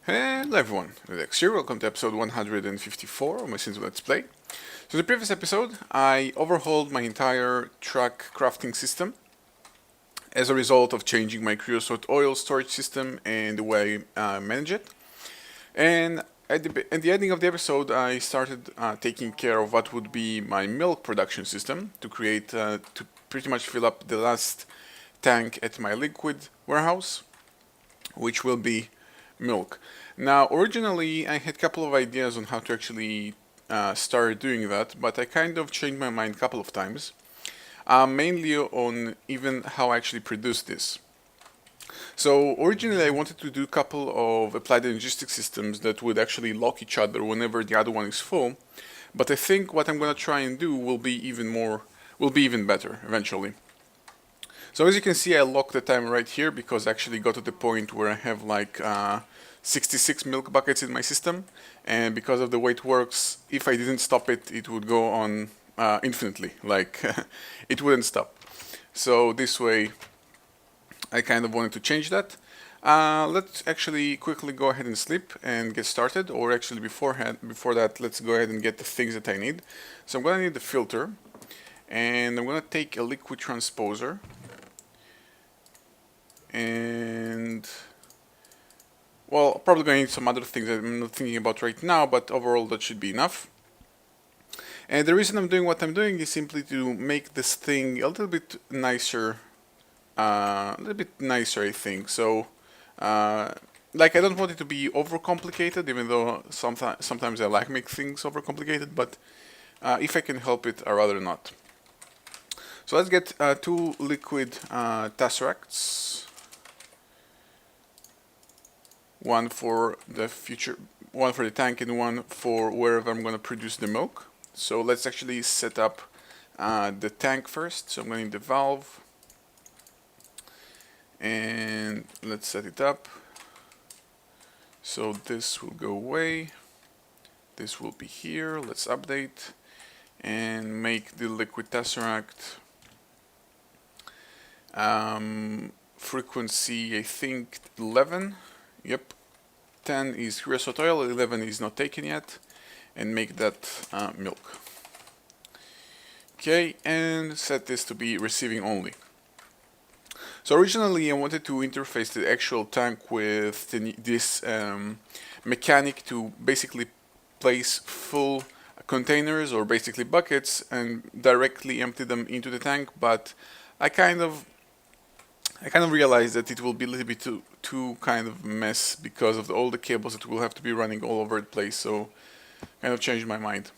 Hello everyone, odedex here. Welcome to episode 154 of my Sin's Let's Play. So in the previous episode, I overhauled my entire truck crafting system as a result of changing my creosote oil storage system and the way I manage it. And at the ending of the episode, I started taking care of what would be my milk production system to pretty much fill up the last tank at my liquid warehouse, which will be milk. Now, originally I had a couple of ideas on how to actually start doing that, but I kind of changed my mind a couple of times, mainly on even how I actually produce this. So originally I wanted to do a couple of applied logistic systems that would actually lock each other whenever the other one is full, but I think what I'm going to try and do will be even better eventually. So as you can see, I locked the timer right here because I actually got to the point where I have like 66 milk buckets in my system, and because of the way it works, if I didn't stop it, it would go on infinitely, like it wouldn't stop. So this way, I kind of wanted to change that. Let's actually quickly go ahead and sleep and get started, or actually before that, let's go ahead and get the things that I need. So I'm going to need the filter, and I'm going to take a liquid transposer. And well, probably going to need some other things that I'm not thinking about right now, but overall that should be enough. And the reason I'm doing what I'm doing is simply to make this thing a little bit nicer, I think. So, like I don't want it to be overcomplicated, even though sometimes I like make things overcomplicated, but if I can help it, I'd rather not. So let's get two liquid tesseracts. One for the tank and one for wherever I'm going to produce the milk. So let's actually set up the tank first. So I'm going to need the valve, and let's set it up. So this will go away. This will be here. Let's update and make the liquid tesseract frequency, I think 11. Yep, 10 is creosote oil, 11 is not taken yet, and make that milk. Okay, and set this to be receiving only. So originally I wanted to interface the actual tank with this mechanic to basically place full containers, or basically buckets, and directly empty them into the tank, but I kind of realized that it will be a little bit too kind of mess because of all the cables that will have to be running all over the place, so kind of changed my mind.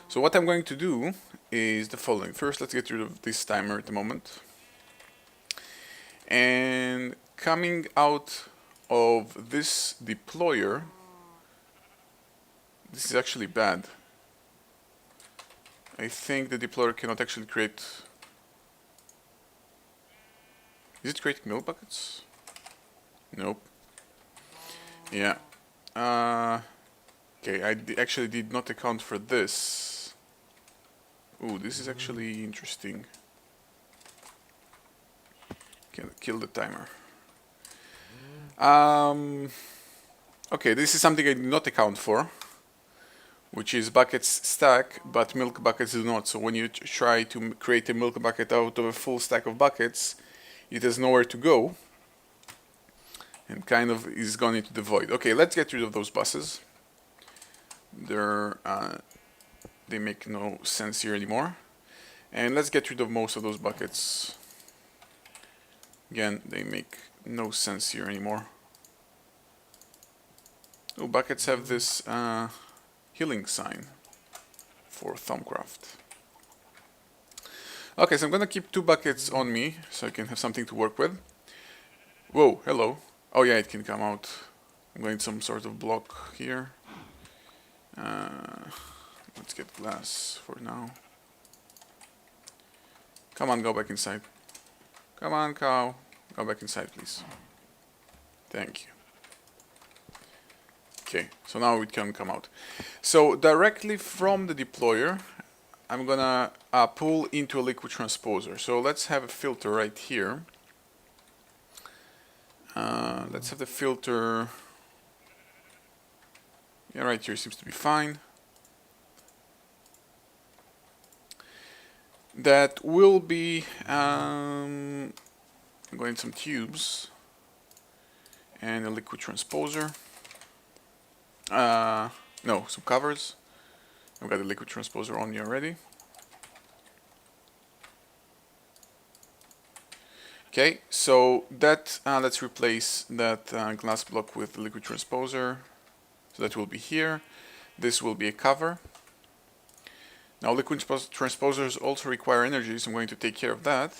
So what I'm going to do is the following. First, let's get rid of this timer at the moment. And coming out of this deployer, this is actually bad. I think the deployer cannot actually create... Is it creating milk buckets? Nope. Yeah. Okay, I actually did not account for this. Ooh, this is actually interesting. Can kill the timer. Okay, this is something I did not account for, which is buckets stack, but milk buckets do not. So when you try to create a milk bucket out of a full stack of buckets, it has nowhere to go, and kind of is gone into the void. Okay, let's get rid of those buses. They make no sense here anymore. And let's get rid of most of those buckets. Again, they make no sense here anymore. Oh, buckets have this healing sign for Thumbcraft. Okay, so I'm gonna keep two buckets on me so I can have something to work with. Whoa, hello. Oh yeah, it can come out. I'm going to some sort of block here. Let's get glass for now. Come on, go back inside. Come on, cow. Go back inside, please. Thank you. Okay, so now it can come out. So directly from the deployer, I'm gonna pull into a liquid transposer. So let's have a filter right here. Let's have the filter Yeah, right here seems to be fine. That will be going some tubes and a liquid transposer. No, some covers. I've got the liquid transposer on me already. Okay, so that let's replace that glass block with the liquid transposer. So that will be here. This will be a cover. Now liquid transposers also require energy, so I'm going to take care of that.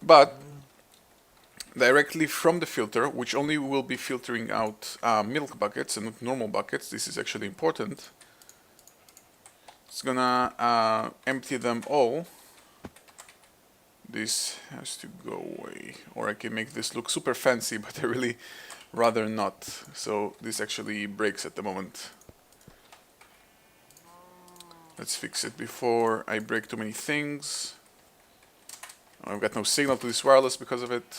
But directly from the filter, which only will be filtering out milk buckets and not normal buckets, this is actually important. It's gonna empty them all. This has to go away, or I can make this look super fancy, but I really rather not. So this actually breaks at the moment. Let's fix it before I break too many things. I've got no signal to this wireless because of it.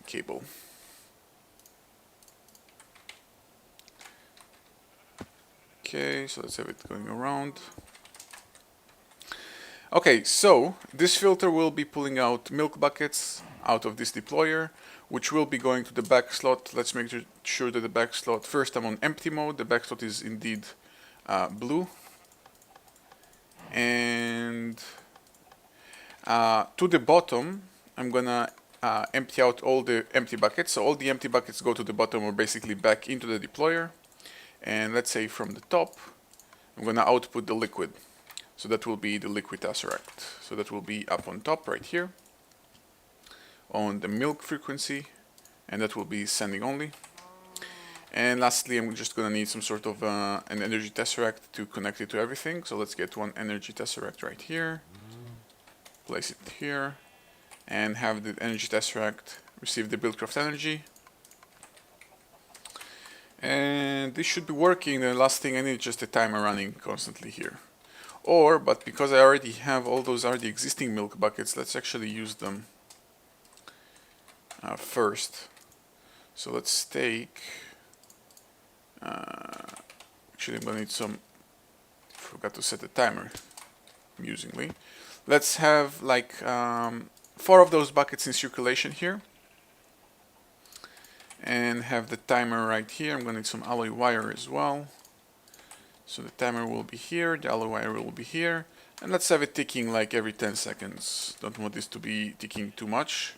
Cable. Okay, so let's have it going around. Okay, so this filter will be pulling out milk buckets out of this deployer, which will be going to the back slot. Let's make sure that the back slot, first I'm on empty mode, the back slot is indeed blue. And to the bottom, I'm gonna empty out all the empty buckets. So all the empty buckets go to the bottom or basically back into the deployer. And let's say from the top, I'm gonna output the liquid. So that will be the liquid tesseract. So that will be up on top right here on the milk frequency, and that will be sending only. And lastly, I'm just gonna need some sort of an energy tesseract to connect it to everything. So let's get one energy tesseract right here, place it here, and have the energy tesseract receive the buildcraft energy. And this should be working. The last thing I need is just a timer running constantly here. But because I already have all those already existing milk buckets, let's actually use them first. So let's take, actually I'm gonna need some, forgot to set the timer, amusingly. Let's have like 4 of those buckets in circulation here. And have the timer right here. I'm gonna need some alloy wire as well. So the timer will be here, the alloy wire will be here, and let's have it ticking like every 10 seconds. Don't want this to be ticking too much.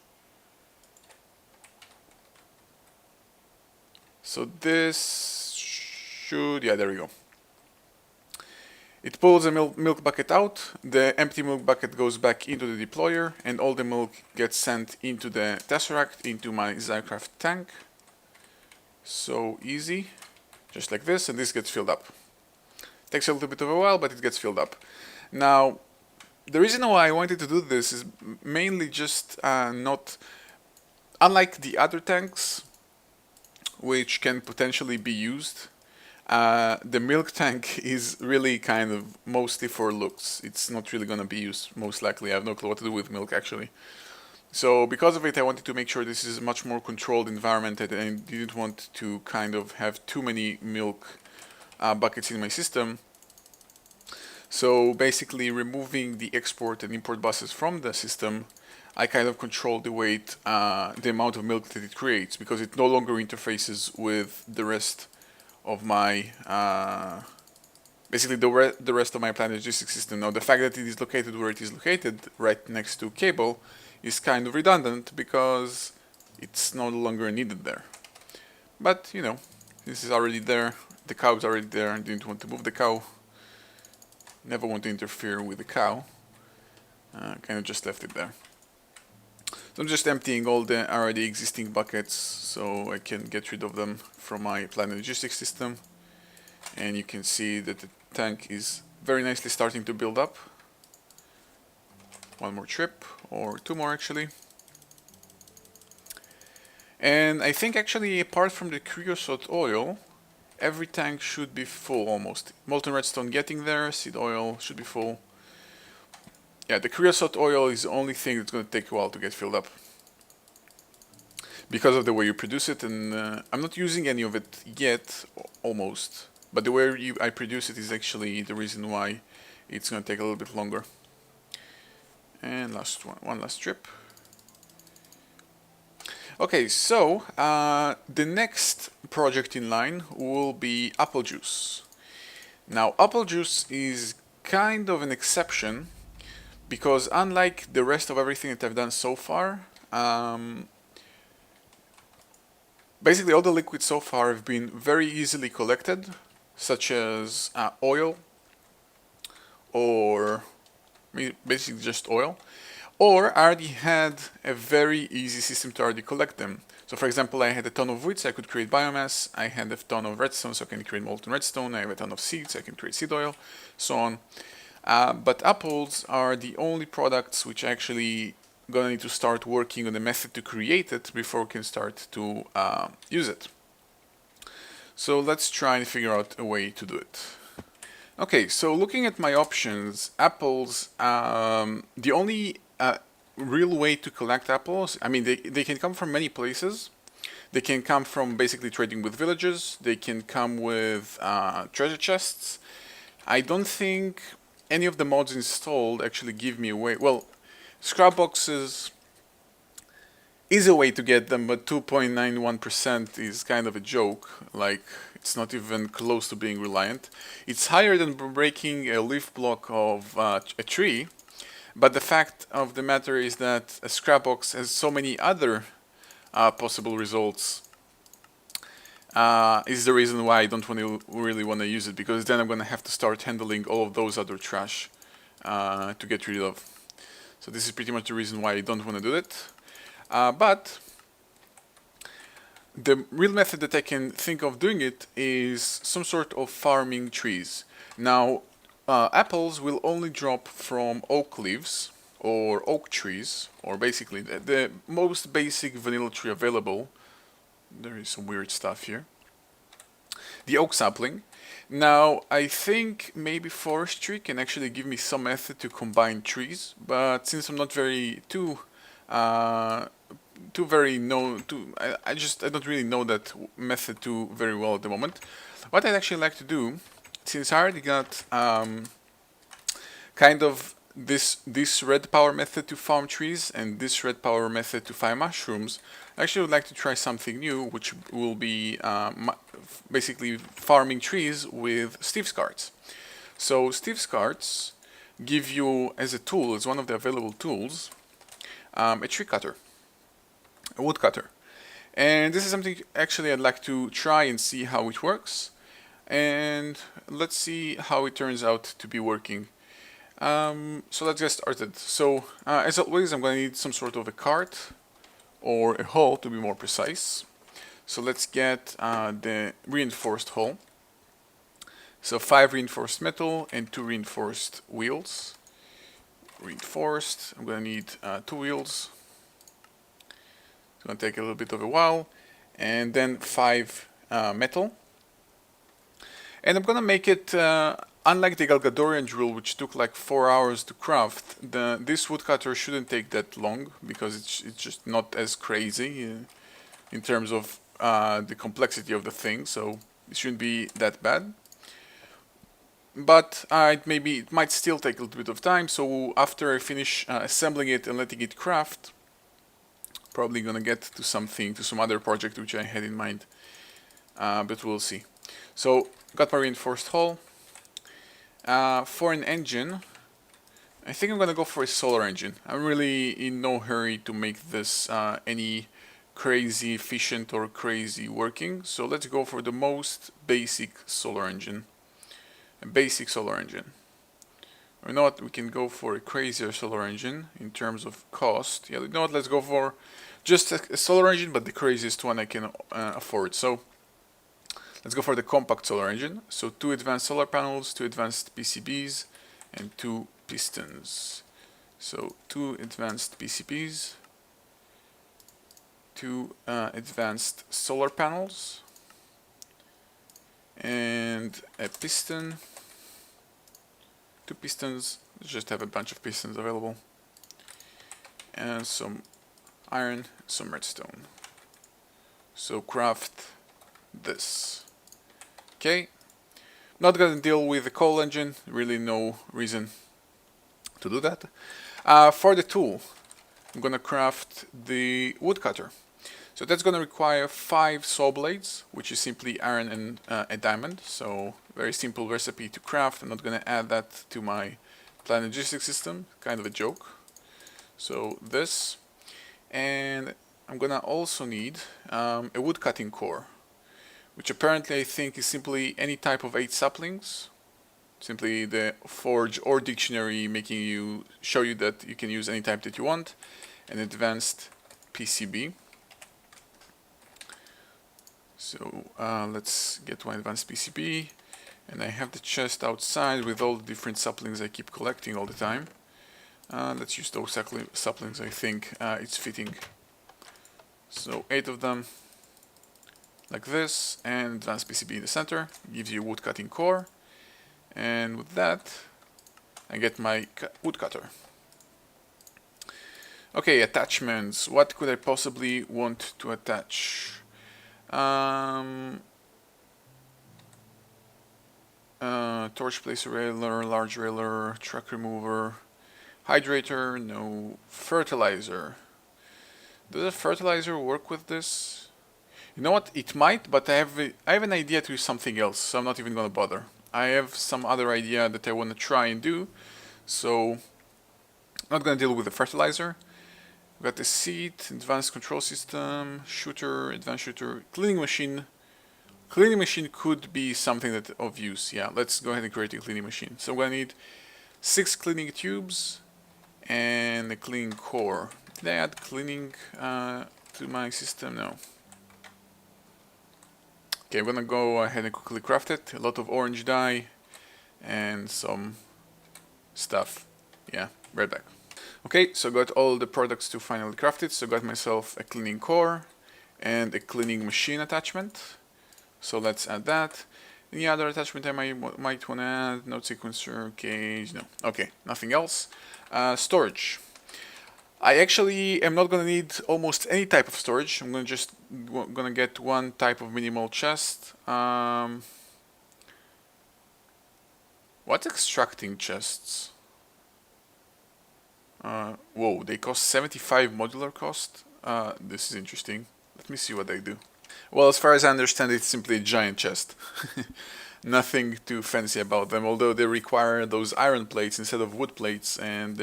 So this should, yeah, there we go. It pulls a milk bucket out, the empty milk bucket goes back into the deployer, and all the milk gets sent into the tesseract, into my Zycraft tank. So easy, just like this, and this gets filled up. Takes a little bit of a while, but it gets filled up. Now, the reason why I wanted to do this is mainly just not, unlike the other tanks, which can potentially be used, the milk tank is really kind of mostly for looks. It's not really going to be used, most likely. I have no clue what to do with milk, actually. So because of it, I wanted to make sure this is a much more controlled environment, and I didn't want to kind of have too many milk buckets in my system. So basically removing the export and import buses from the system, I kind of control the weight, the amount of milk that it creates, because it no longer interfaces with the rest of my, basically the rest of my Planet Logistics system. Now the fact that it is located where it is located, right next to cable, is kind of redundant because it's no longer needed there. But, you know, this is already there. The cow is already there. I didn't want to move the cow. Never want to interfere with the cow. Kind of just left it there. So I'm just emptying all the already existing buckets so I can get rid of them from my Planet Logistics system. And you can see that the tank is very nicely starting to build up. One more trip, or 2 more actually. And I think actually apart from the creosote oil, every tank should be full almost. Molten redstone getting there, seed oil should be full. Yeah, the creosote oil is the only thing that's going to take a while to get filled up. because of the way you produce it, and I'm not using any of it yet, almost, but the way I produce it is actually the reason why it's going to take a little bit longer. And one last strip. Okay, so the next project in line will be apple juice. Now, apple juice is kind of an exception because unlike the rest of everything that I've done so far, basically all the liquids so far have been very easily collected, such as oil, or basically just oil, or I already had a very easy system to already collect them. So for example, I had a ton of wood, so I could create biomass. I had a ton of redstone, so I can create molten redstone. I have a ton of seeds, I can create seed oil, so on. But apples are the only products which actually gonna need to start working on the method to create it before we can start to use it. So let's try and figure out a way to do it. Okay, so looking at my options, apples, the only real way to collect apples, I mean, they can come from many places. They can come from basically trading with villagers. They can come with treasure chests. I don't think any of the mods installed actually give me a way. Well, scrap boxes is a way to get them, but 2.91% is kind of a joke. Like, it's not even close to being reliant. It's higher than breaking a leaf block of a tree, but the fact of the matter is that a scrap box has so many other possible results. Is the reason why I don't really want to use it, because then I'm going to have to start handling all of those other trash to get rid of. So this is pretty much the reason why I don't want to do it. But the real method that I can think of doing it is some sort of farming trees. Now, apples will only drop from oak leaves or oak trees, or basically the most basic vanilla tree available. There is some weird stuff here. The oak sapling. Now, I think maybe forestry can actually give me some method to combine trees, but since I'm not very I don't really know that method too very well at the moment. What I'd actually like to do, since I already got kind of this red power method to farm trees and this red power method to farm mushrooms, I actually would like to try something new, which will be basically farming trees with Steve's cards. So Steve's cards give you as a tool, as one of the available tools, a tree cutter, a woodcutter. And this is something actually I'd like to try and see how it works. And let's see how it turns out to be working. So let's get started. So as always, I'm going to need some sort of a cart or a hull to be more precise. So let's get the reinforced hull. So 5 reinforced metal and 2 reinforced wheels. Reinforced, I'm going to need 2 wheels. It's going to take a little bit of a while. And then 5 metal. And I'm going to make it, unlike the Galgadorian drill, which took like 4 hours to craft, this woodcutter shouldn't take that long, because it's just not as crazy in terms of the complexity of the thing, so it shouldn't be that bad. But it might still take a little bit of time, so after I finish assembling it and letting it craft, probably gonna get to some other project which I had in mind, but we'll see. So, got my reinforced hull. For an engine, I think I'm gonna go for a solar engine. I'm really in no hurry to make this any crazy efficient or crazy working, so let's go for the most basic solar engine. A basic solar engine. Or not, we can go for a crazier solar engine in terms of cost. Yeah, you know what, let's go for just a solar engine, but the craziest one I can afford. So let's go for the compact solar engine. So 2 advanced solar panels, 2 advanced PCBs, and 2 pistons. So 2 advanced PCBs, 2 advanced solar panels, and a piston. 2 pistons, just have a bunch of pistons available, and some iron, some redstone. So craft this. Okay. Not gonna deal with the coal engine, really no reason to do that. For the tool, I'm gonna craft the woodcutter. So that's gonna require 5 saw blades, which is simply iron and a diamond. So very simple recipe to craft. I'm not gonna add that to my plant logistics system, kind of a joke. So this, and I'm gonna also need a wood cutting core, which apparently I think is simply any type of 8 saplings. Simply the forge or dictionary making you show you that you can use any type that you want. An advanced PCB. So let's get one advanced PCB, and I have the chest outside with all the different saplings I keep collecting all the time. Let's use those saplings, I think it's fitting. So 8 of them, like this, and advanced PCB in the center, gives you a wood cutting core, and with that I get my woodcutter. Okay, attachments. What could I possibly want to attach? Torch placer railer, large railer, truck remover, hydrator, no. Fertilizer. Does a fertilizer work with this? You know what? It might, but I have an idea to do something else, so I'm not even gonna bother. I have some other idea that I want to try and do, so I'm not gonna deal with the fertilizer. We've got the seat, advanced control system, shooter, advanced shooter, cleaning machine. Cleaning machine could be something that of use. Yeah, let's go ahead and create a cleaning machine. So we're gonna need 6 cleaning tubes and a cleaning core. Did I add cleaning to my system? No. Okay, I'm gonna go ahead and quickly craft it. A lot of orange dye and some stuff. Yeah, right back. Okay, so got all the products to finally craft it. So got myself a cleaning core and a cleaning machine attachment. So let's add that. Any other attachment I might want to add? Node sequencer, cage, no. Okay, nothing else. Storage. I actually am not gonna need almost any type of storage. I'm gonna get one type of minimal chest. What's extracting chests? Whoa, they cost 75 modular cost. This is interesting. Let me see what they do. Well, as far as I understand, it's simply a giant chest. Nothing too fancy about them, although they require those iron plates instead of wood plates, and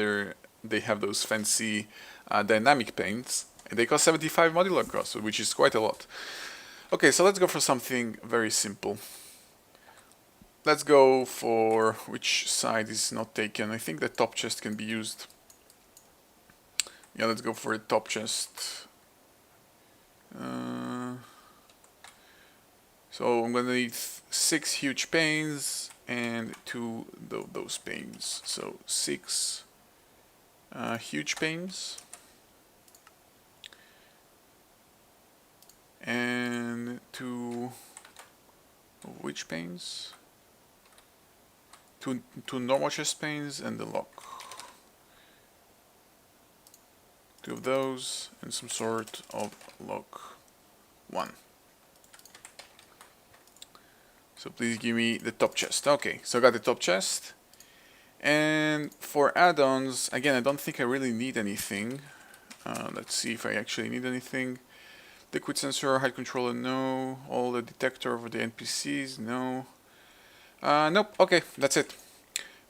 they have those fancy dynamic paints, and they cost 75 modular cost, which is quite a lot. Okay, so let's go for something very simple. Let's go for which side is not taken. I think the top chest can be used. Yeah, let's go for a top chest. So I'm gonna need 6 huge panes and 2 those panes. So 6 huge panes and 2 which panes? 2 normal chest panes and the lock. 2 of those and some sort of lock 1. So please give me the top chest. Okay, so I got the top chest. And for add-ons, again, I don't think I really need anything. Let's see if I actually need anything. Liquid sensor, height controller, no. All the detector for the NPCs, no. Nope, okay, that's it.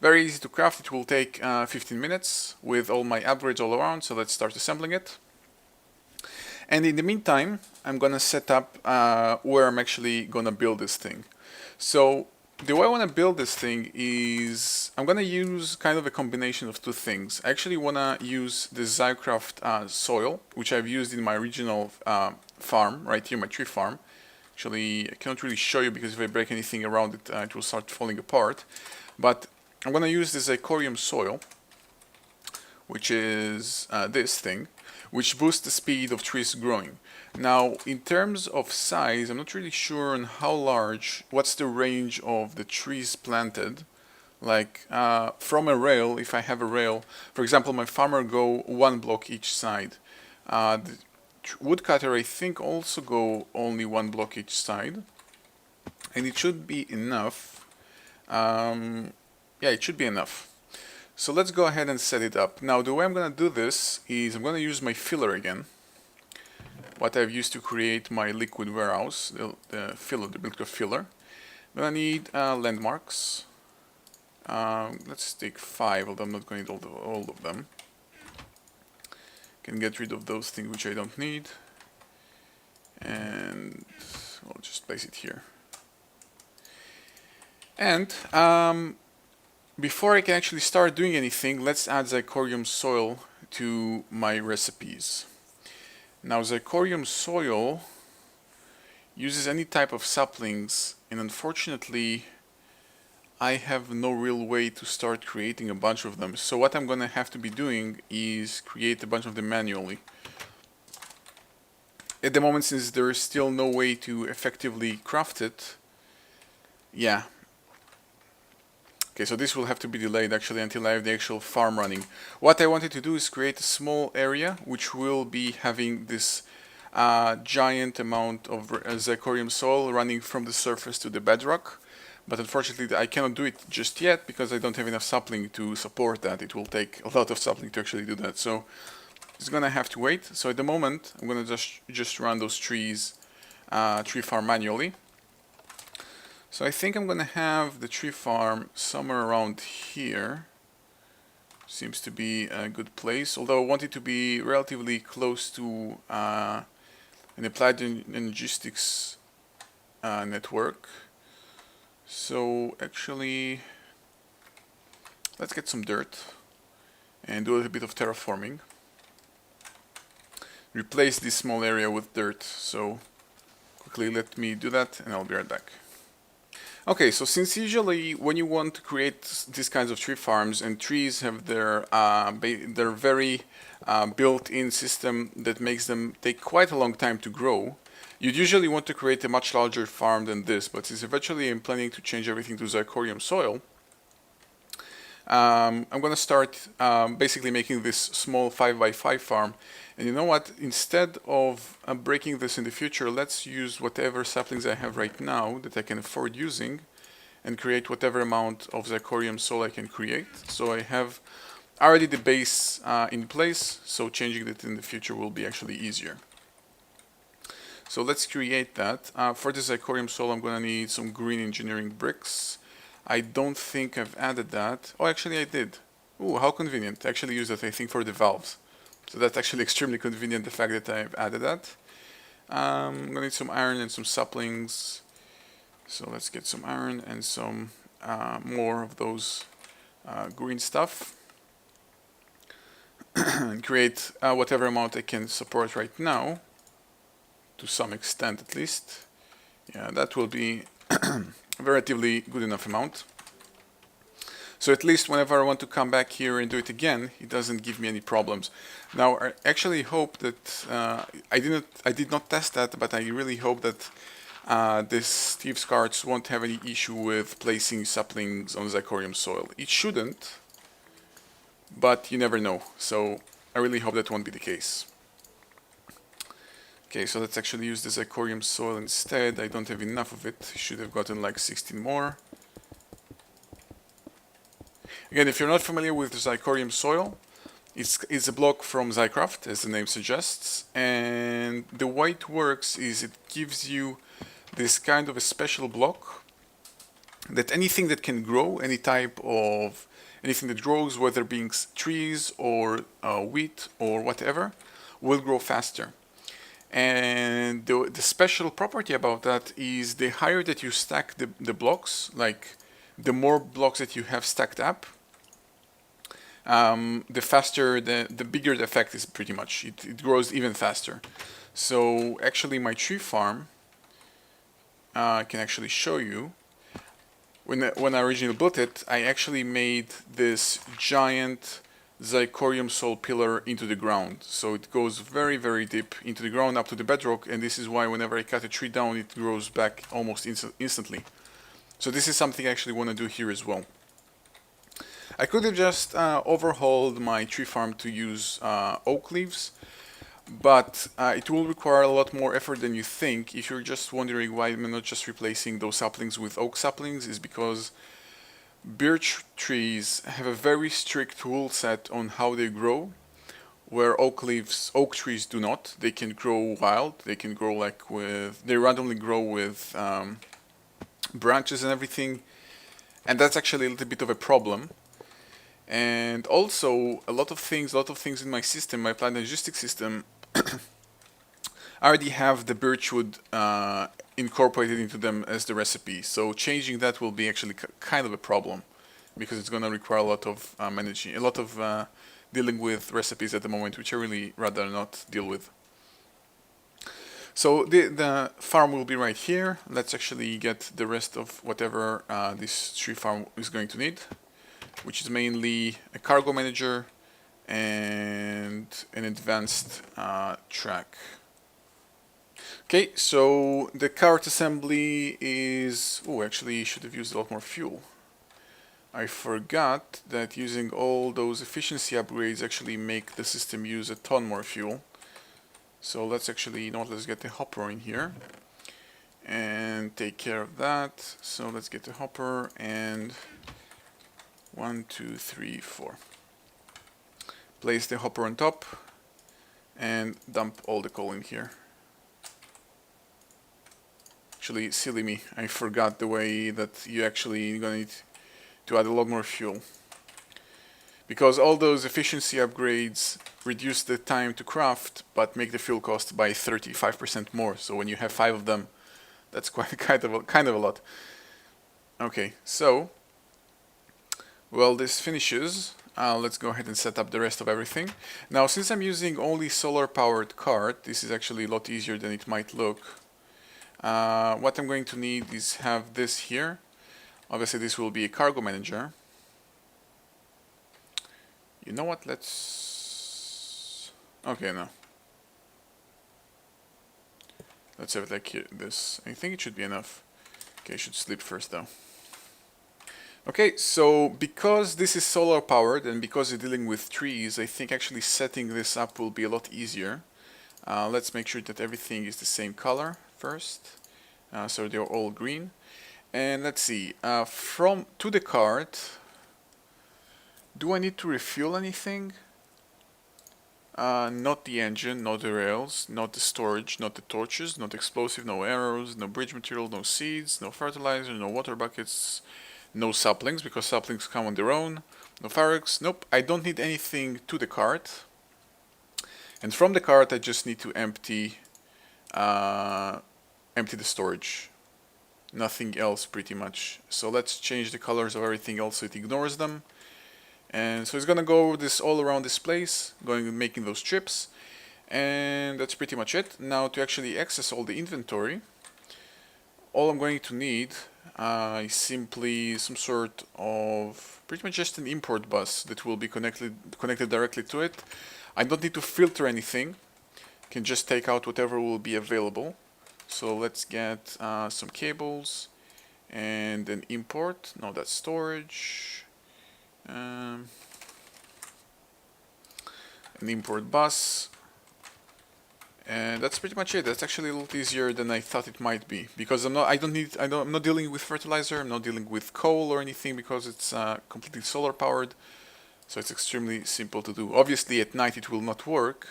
Very easy to craft. It will take 15 minutes with all my upgrades all around, so let's start assembling it. And in the meantime, I'm gonna set up where I'm actually gonna build this thing. So the way I want to build this thing is I'm gonna use kind of a combination of 2 things. I actually wanna use the Zycraft soil, which I've used in my original farm, right here, my tree farm. Actually, I cannot really show you because if I break anything around it, it will start falling apart. But I'm gonna use the Zycorium soil, which is this thing, which boosts the speed of trees growing. Now, in terms of size, I'm not really sure on how large, what's the range of the trees planted. Like, from a rail, if I have a rail, for example, my farmer go 1 block each side. woodcutter, I think, also go only one block each side, and it should be enough. Yeah, it should be enough. So let's go ahead and set it up. Now, the way I'm going to do this is I'm going to use my filler again, what I've used to create my liquid warehouse, the filler, the Woodcutter filler. I'm going to need landmarks. Let's take 5, although I'm not going to need all of them. Can get rid of those things which I don't need, and I'll just place it here. And before I can actually start doing anything, let's add zirconium soil to my recipes. Now, zirconium soil uses any type of saplings, and unfortunately I have no real way to start creating a bunch of them. So what I'm gonna have to be doing is create a bunch of them manually. At the moment, since there is still no way to effectively craft it, yeah. Okay, so this will have to be delayed actually until I have the actual farm running. What I wanted to do is create a small area which will be having this giant amount of zirconium soil running from the surface to the bedrock. But unfortunately I cannot do it just yet because I don't have enough sapling to support that. It will take a lot of sapling to actually do that. So it's gonna have to wait. So at the moment I'm gonna just run those trees, tree farm manually. So I think I'm gonna have the tree farm somewhere around here. Seems to be a good place, although I want it to be relatively close to an applied logistics network. So actually, let's get some dirt and do a little bit of terraforming. Replace this small area with dirt. So quickly let me do that and I'll be right back. Okay, so since usually when you want to create these kinds of tree farms, and trees have their very built-in system that makes them take quite a long time to grow, you'd usually want to create a much larger farm than this. But since eventually I'm planning to change everything to zirconium soil, I'm going to start basically making this small 5x5 farm. And you know what, instead of breaking this in the future, let's use whatever saplings I have right now that I can afford using and create whatever amount of zirconium soil I can create. So I have already the base in place, so changing it in the future will be actually easier. So let's create that. For the zirconium soil I'm going to need some green engineering bricks. I don't think I've added that. Oh, actually I did. Ooh, how convenient. I actually use that, I think, for the valves. So that's actually extremely convenient, the fact that I've added that. I'm gonna need some iron and some saplings. So let's get some iron and some more of those green stuff. And create whatever amount I can support right now, to some extent at least. Yeah, that will be a relatively good enough amount. So at least whenever I want to come back here and do it again, it doesn't give me any problems. Now I actually hope that I did not test that, but I really hope that this thieves carts won't have any issue with placing saplings on zirconium soil. It shouldn't, but you never know. So I really hope that won't be the case. Okay, so let's actually use the zirconium soil instead. I don't have enough of it. I should have gotten like 16 more. Again, if you're not familiar with zirconium soil, it's a block from Zycraft, as the name suggests, and the way it works is it gives you this kind of a special block that anything that can grow, anything that grows, whether being trees or wheat or whatever, will grow faster. And the special property about that is the higher that you stack the blocks, like the more blocks that you have stacked up, the faster, the bigger the effect is pretty much. It grows even faster. So actually my tree farm, I can actually show you. When I originally built it, I actually made this giant zirconium soil pillar into the ground. So it goes very, very deep into the ground up to the bedrock, and this is why whenever I cut a tree down, it grows back almost instantly. So this is something I actually want to do here as well. I could have just overhauled my tree farm to use oak leaves, but it will require a lot more effort than you think. If you're just wondering why I'm not just replacing those saplings with oak saplings, is because birch trees have a very strict rule set on how they grow, where oak trees do not. They can grow wild. They can grow they randomly grow with branches and everything, and that's actually a little bit of a problem. And also, a lot of things in my system, my plant logistics system, I already have the birchwood incorporated into them as the recipe. So changing that will be actually kind of a problem, because it's going to require a lot of managing, a lot of dealing with recipes at the moment, which I really rather not deal with. So the farm will be right here. Let's actually get the rest of whatever this tree farm is going to need, which is mainly a cargo manager and an advanced track. Okay, so the cart assembly is... Oh, actually should have used a lot more fuel. I forgot that using all those efficiency upgrades actually make the system use a ton more fuel. So let's actually, let's get the hopper in here and take care of that. So let's get the hopper and 1, 2, 3, 4. Place the hopper on top and dump all the coal in here. Actually, silly me, I forgot the way that you actually gonna need to add a lot more fuel. Because all those efficiency upgrades reduce the time to craft, but make the fuel cost by 35% more. So when you have 5 of them, that's quite kind of a lot. Okay, so well, this finishes. Let's go ahead and set up the rest of everything. Now, since I'm using only solar-powered cart, this is actually a lot easier than it might look. What I'm going to need is have this here. Obviously, this will be a cargo manager. You know what? Let's... Okay, no. Let's have it like here, this. I think it should be enough. Okay, I should sleep first, though. Okay, so because this is solar powered and because you're dealing with trees, I think actually setting this up will be a lot easier. Let's make sure that everything is the same color first, so they're all green. And let's see, to the cart, do I need to refuel anything? Not the engine, not the rails, not the storage, not the torches, not explosive, no arrows, no bridge material, no seeds, no fertilizer, no water buckets, no saplings, because saplings come on their own, no fabrics. Nope, I don't need anything to the cart. And from the cart I just need to empty the storage. Nothing else pretty much. So let's change the colors of everything else so it ignores them. And so it's gonna go over this all around this place, making those trips, and that's pretty much it. Now to actually access all the inventory, all I'm going to need is simply some sort of pretty much just an import bus that will be connected directly to it. I don't need to filter anything. I can just take out whatever will be available. So let's get some cables and an import. No, that's storage. An import bus, and that's pretty much it. That's actually a little easier than I thought it might be, because I'm not dealing with fertilizer, I'm not dealing with coal or anything, because it's completely solar powered, so it's extremely simple to do. Obviously at night it will not work,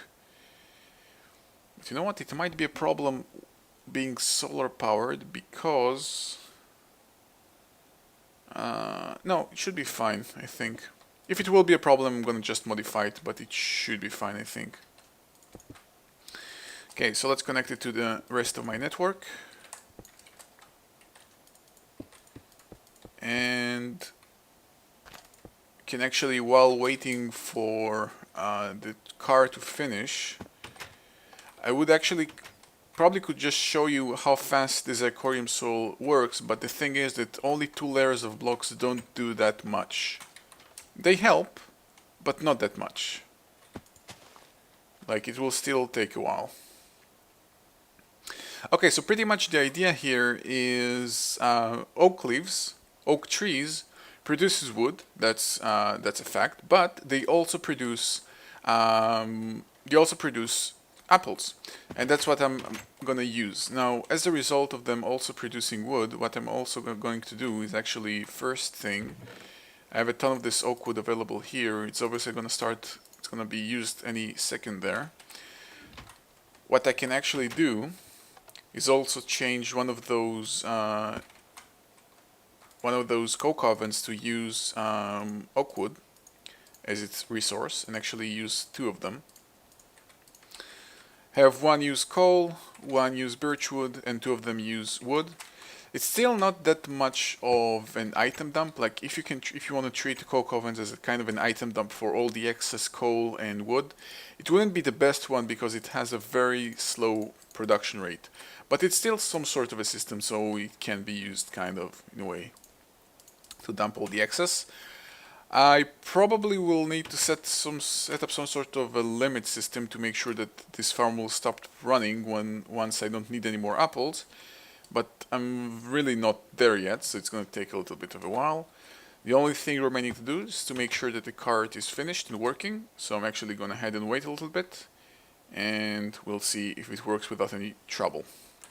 but you know what, it might be a problem being solar powered, because no, it should be fine, I think. If it will be a problem, I'm gonna just modify it, but it should be fine, I think. Okay, so let's connect it to the rest of my network. And can actually, while waiting for the car to finish, I would actually probably could just show you how fast this Icorium soil works, but the thing is that only 2 layers of blocks don't do that much. They help, but not that much. Like, it will still take a while. Okay, so pretty much the idea here is oak trees produces wood, that's a fact, but they also produce apples, and that's what I'm gonna use. Now, as a result of them also producing wood, what I'm also going to do is actually, first thing, I have a ton of this oak wood available here. It's obviously gonna start, it's gonna be used any second there. What I can actually do is also change one of those coke ovens to use oak wood as its resource, and actually use two of them. Have one use coal, one use birchwood, and two of them use wood. It's still not that much of an item dump. Like if you want to treat coke ovens as a kind of an item dump for all the excess coal and wood, it wouldn't be the best one because it has a very slow production rate. But it's still some sort of a system, so it can be used kind of in a way to dump all the excess. I probably will need to set up some sort of a limit system to make sure that this farm will stop running once I don't need any more apples, but I'm really not there yet, so it's going to take a little bit of a while. The only thing remaining to do is to make sure that the cart is finished and working, so I'm actually going to head and wait a little bit, and we'll see if it works without any trouble.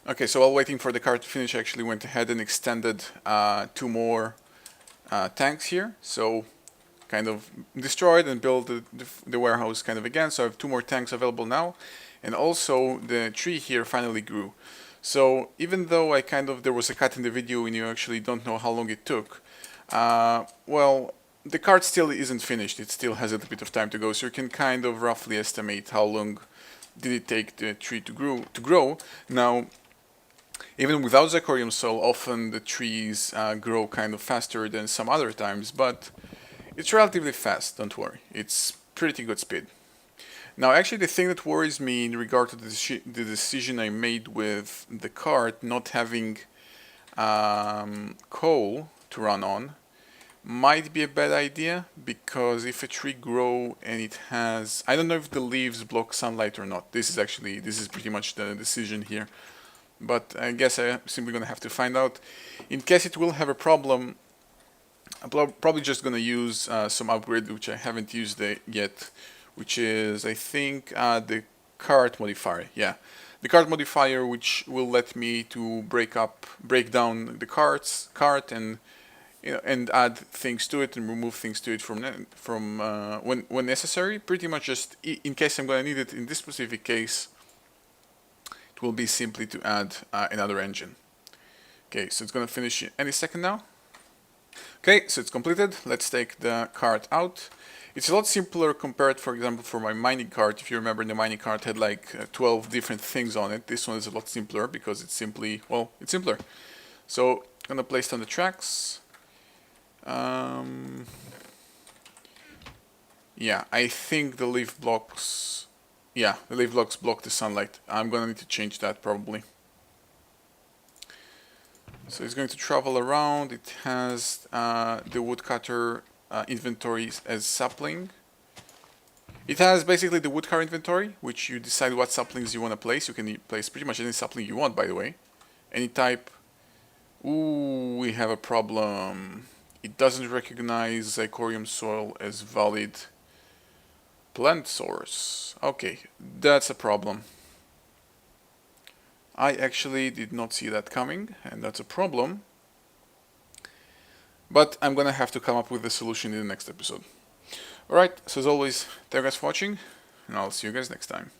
Okay, so while waiting for the cart to finish, I actually went ahead and extended two more tanks here, so kind of destroyed and built the warehouse kind of again, so I have two more tanks available now, and also the tree here finally grew. So even though there was a cut in the video and you actually don't know how long it took, well, the cart still isn't finished, it still has a little bit of time to go, so you can kind of roughly estimate how long did it take the tree to grow. Now, even without Zachorium soil, often the trees grow kind of faster than some other times, but it's relatively fast, don't worry. It's pretty good speed. Now, actually, the thing that worries me in regard to the decision I made with the cart not having coal to run on might be a bad idea, because if a tree grows and it has... I don't know if the leaves block sunlight or not. This is pretty much the decision here. But I guess I'm simply going to have to find out. In case it will have a problem, I'm probably just going to use some upgrade which I haven't used yet, which is, I think, the cart modifier. Yeah, the cart modifier, which will let me to break down the cart and and add things to it and remove things to it from when necessary. Pretty much just in case I'm going to need it. In this specific case, it will be simply to add another engine. Okay, so it's going to finish any second now. Okay, so it's completed. Let's take the cart out. It's a lot simpler compared, for example, for my mining cart. If you remember, the mining cart had like 12 different things on it. This one is a lot simpler because it's simply, well, it's simpler. So I'm gonna place it on the tracks. Yeah, I think the leaf blocks, yeah, the leaf blocks block the sunlight. I'm gonna need to change that probably. So it's going to travel around. It has the woodcutter inventory as sapling. It has basically the woodcutter inventory, which you decide what saplings you want to place. You can place pretty much any sapling you want, by the way. Any type. Ooh, we have a problem. It doesn't recognize Zachorium soil as valid plant source. Okay, that's a problem. I actually did not see that coming, and that's a problem. But I'm gonna have to come up with a solution in the next episode. Alright, so as always, thank you guys for watching, and I'll see you guys next time.